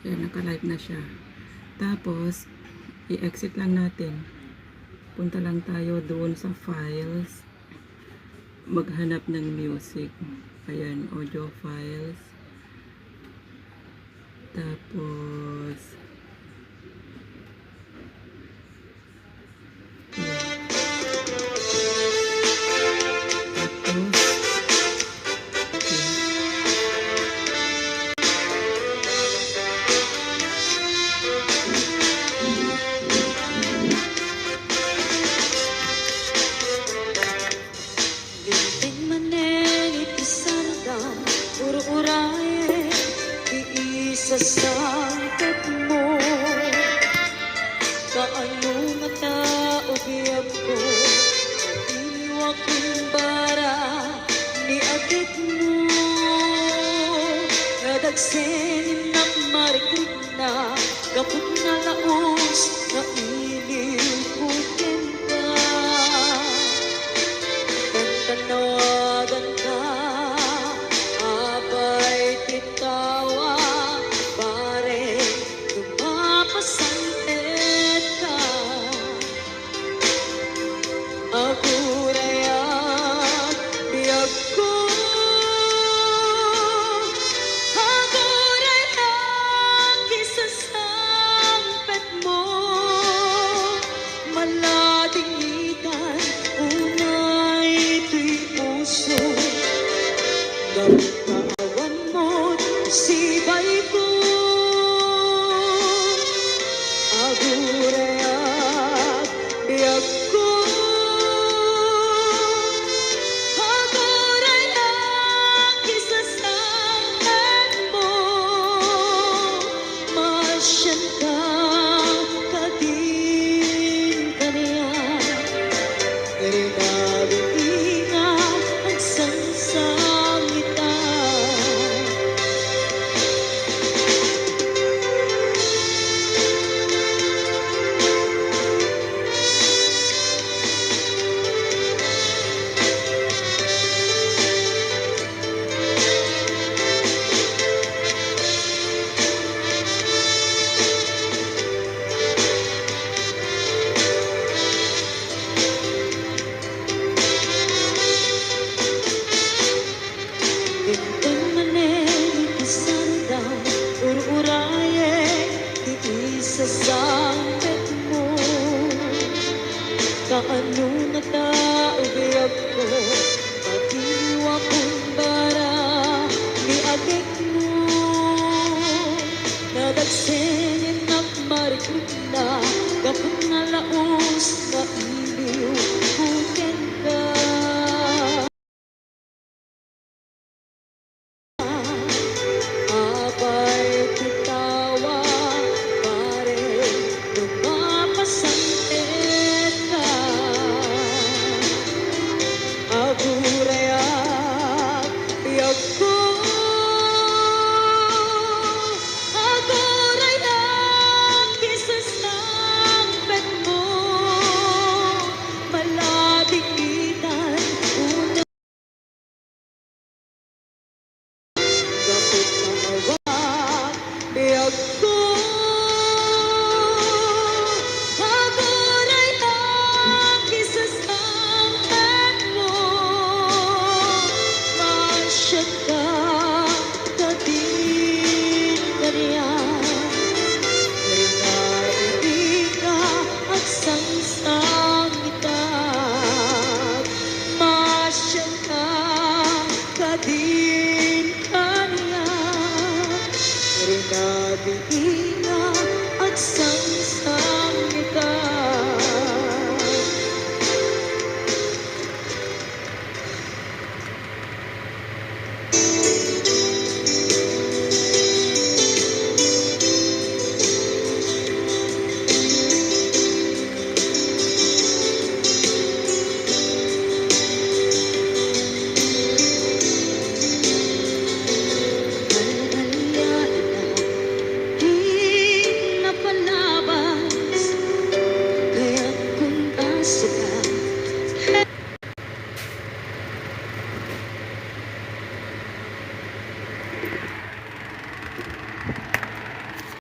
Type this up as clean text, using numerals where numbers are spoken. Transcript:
Ayan, naka-live na siya. Tapos, i-exit lang natin. Punta lang tayo doon sa files. Maghanap ng music. Ayan, audio files. Tapos, ayan. Tapos, okay. Linting manen ipisandang ur-uraye iisasangkat mo kaano mata ubiyag ko iwak kumbara ni agit mo nadagsenin na marikrik na kapag na laos na iliw ko ka tanawagan ka, abay titawa, pare, lumapasantet ka. Agurayan, biyag ko. Agurayan, kisasampet mo. Maladingitan, unay puso Gapaawan mo't sibay ko Agurayan, biyag ko Agurayan, kisasakan mo Masyan ka, kadin kaniya Rinaliinga ang sansangita Gintong manen isandang ur-uraye iisasangket mo kaano na taubiyag ko pag-iwa kumbara ni agik mo nadagsenin na marikrik na kapag na laos na iliw kuken ka abay titawa, pare, lumapasantet ka. Agurayan, biyag ko. Agurayan, kisasampet mo. Maladikitan, unang kapit maawa, biyag ko. Agurayan, kisasampet mo. Masyad ka, kadin kaniya. Rinaiinga at sangsangita. Masyad ka, kadin kaniya. Rinaiinga at sangsangita.